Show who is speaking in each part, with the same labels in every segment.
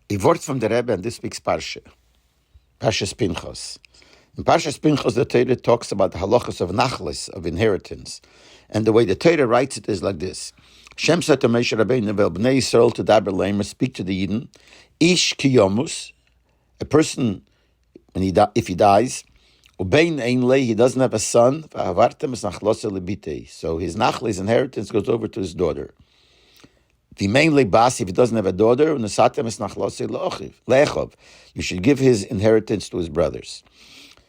Speaker 1: A word from the Rebbe, and this week's Parshas Pinchas. In Parshas Pinchas, the Torah talks about the halachas of nachlis, of inheritance. And the way the Torah writes it is like this. Shem said to Moshe Rabbeinu, Vel b'nei Yisrael to daber leimer, speak to the Yidden, ish kiyomus, a person, if he dies, ubein ein lei, he doesn't have a son, v'avartem es nachlose lebitei. So his nachlis, inheritance, goes over to his daughter. If he doesn't have a daughter, you should give his inheritance to his brothers.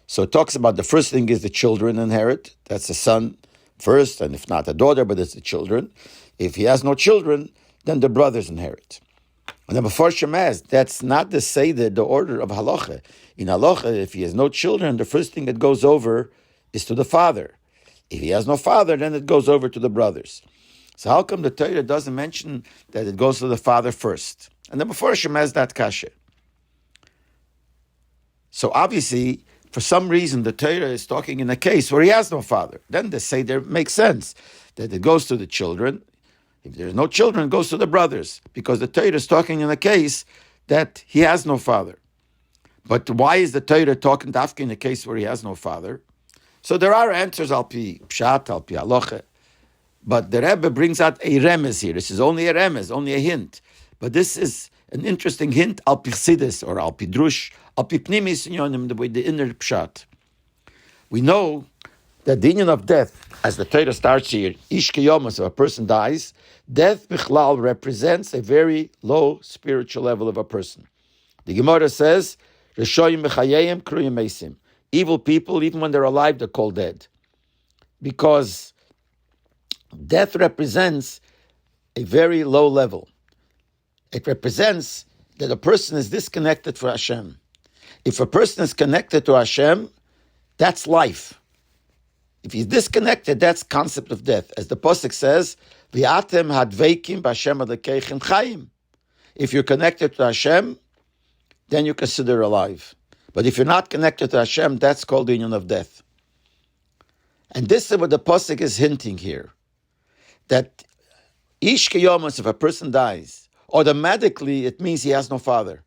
Speaker 1: So it talks about the first thing is the children inherit. That's the son first, and if not a daughter, but it's the children. If he has no children, then the brothers inherit. And then before Shemaz, that's not the Seder, the order of halacha. In halacha, if he has no children, the first thing that goes over is to the father. If he has no father, then it goes over to the brothers. So how come the Torah doesn't mention that it goes to the father first? And then before Shemaz, that kasha. So obviously, for some reason, the Torah is talking in a case where he has no father. Then they say there makes sense that it goes to the children. If there's no children, it goes to the brothers, because the Torah is talking in a case that he has no father. But why is the Torah talking dafka in a case where he has no father? So there are answers, al pi pshat, al pi halacha. But the Rebbe brings out a remez here. This is only a remez, only a hint. But this is an interesting hint, al pi chsidis, or al pi drush, al pi pnimis, the way the inner pshat. We know that the union of death, as the Torah starts here, ish keyomas, if a person dies, death bichlal represents a very low spiritual level of a person. The Gemara says, Reshoyim b'chayeyim kruyim meisim. Evil people, even when they're alive, they're called dead. Because death represents a very low level. It represents that a person is disconnected from Hashem. If a person is connected to Hashem, that's life. If he's disconnected, that's concept of death. As the Pasuk says, V'atem hadveikim b'Hashem adekeichem chayim. If you're connected to Hashem, then you consider alive. But if you're not connected to Hashem, that's called the union of death. And this is what the Pasuk is hinting here. That ish keyomas, if a person dies, automatically it means he has no father.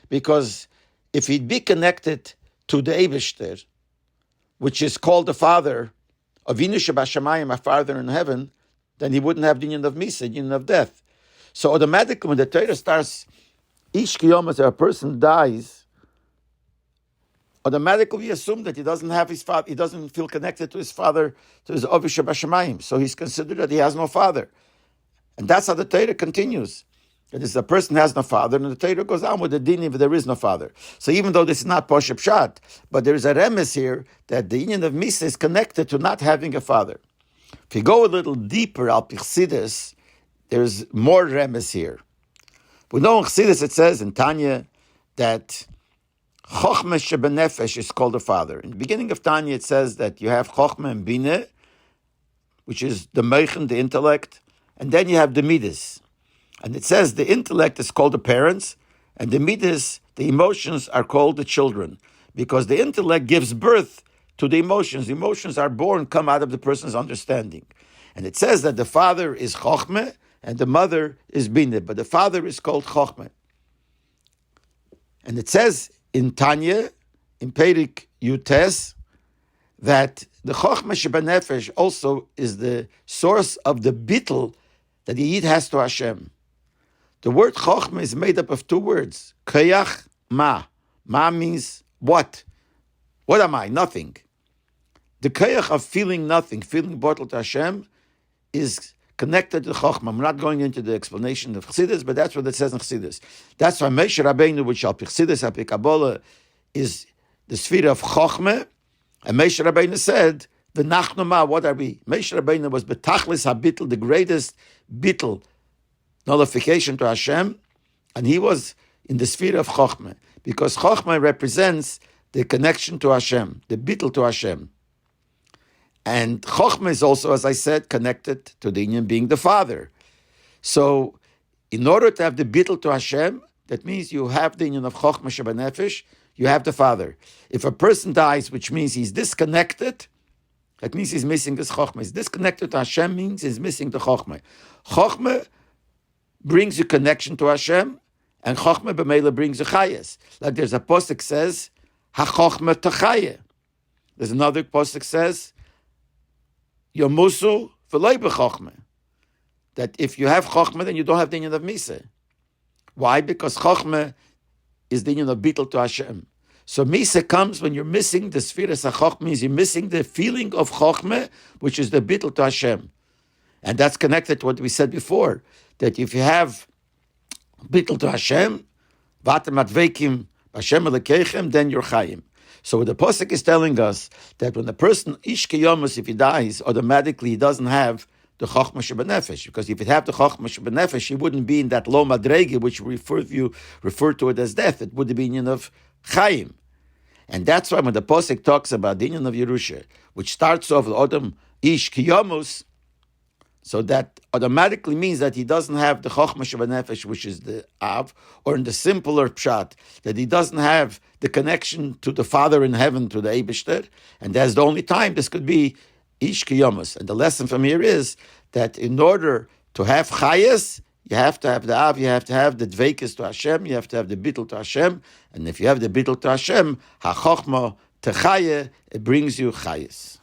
Speaker 1: Because if he'd be connected to the Eibishter, which is called the father of Avinu Shebashamayim, our father in heaven, then he wouldn't have the union of Misa, the union of death. So automatically when the Torah starts, ish keyomas, if a person dies, automatically we assume that he doesn't have his father, he doesn't feel connected to his father, to his Avinu Shebashamayim. So he's considered that he has no father. And that's how the Torah continues. That is, a person has no father, and the Torah goes on with the din if there is no father. So even though this is not Poshe Pshat, but there is a remes here that the union of Misa is connected to not having a father. If you go a little deeper, al pichsidis, there's more remes here. We know in Chassidus it says in Tanya that Chochmah shebenefesh is called a father. In the beginning of Tanya it says that you have Chochmah and Binah, which is the Meichen, the intellect, and then you have the Midas. And it says the intellect is called the parents, and the Midas, the emotions, are called the children. Because the intellect gives birth to the emotions. The emotions are born, come out of the person's understanding. And it says that the father is Chochmah, and the mother is Binah, but the father is called Chochmah. And it says in Tanya, in Perik Yutes, that the Chochmah shebenefesh also is the source of the bittul that the Yid has to Hashem. The word Chochmah is made up of two words, Kayach, Ma. Ma means what? What am I? Nothing. The Kayach of feeling nothing, feeling bottled to Hashem, is connected to Chochmah. I'm not going into the explanation of Chassidus, but that's what it says in Chassidus. That's why Moshe Rabbeinu, which al pi Chassidus, al pi Kabbalah, is the sphere of Chochmah, and Moshe Rabbeinu said, V'nachnu ma, what are we? Moshe Rabbeinu was betachlis habitl, the greatest bitl, nullification to Hashem, and he was in the sphere of Chochmah, because Chochmah represents the connection to Hashem, the bitl to Hashem. And Chochmah is also, as I said, connected to the union being the father. So, in order to have the bitl to Hashem, that means you have the union of Chochmah shebenefesh, you have the father. If a person dies, which means he's disconnected, that means he's missing his Chochmah. He's disconnected to Hashem means he's missing the Chochmah. Chochmah brings you connection to Hashem, And Chochmah b'meila brings you chayas. Like there's a posuk says, ha-Chochmah techayeh. There's another posuk says, yomusu v'loi b'Chochmah. That if you have Chochmah, then you don't have the inyan of Misa. Why? Because Chochmah is the inyan of Bittul to Hashem. So Misa comes when you're missing the Sfiras HaChochmah, means you're missing the feeling of Chochmah, which is the Bittul to Hashem. And that's connected to what we said before, that if you have Bittul to Hashem, Vatem Adveikim Hashem Elekechem, then you're Chayim. So what the Pasuk is telling us, that when the person, Ish Kiyomus, if he dies, automatically he doesn't have the Chochmah Shebenefesh, because if it had the Chochmah Shebenefesh, he wouldn't be in that Lo Madrege, which we refer to it as death. It would be in of Chayim. And that's why when the Pasuk talks about the inyan of Yerusha, which starts off with Odom Ish Kiyomus, so that automatically means that he doesn't have the Chochmah Shebenefesh, which is the Av, or in the simpler Pshat, that he doesn't have the connection to the Father in heaven, to the Eibishter, and that's the only time this could be Ish Kiyomus. And the lesson from here is that in order to have Chayas, you have to have the Av, you have to have the Dveikis to Hashem, you have to have the Bittul to Hashem, and if you have the Bittul to Hashem, HaChochmah Techayeh, it brings you Chayas.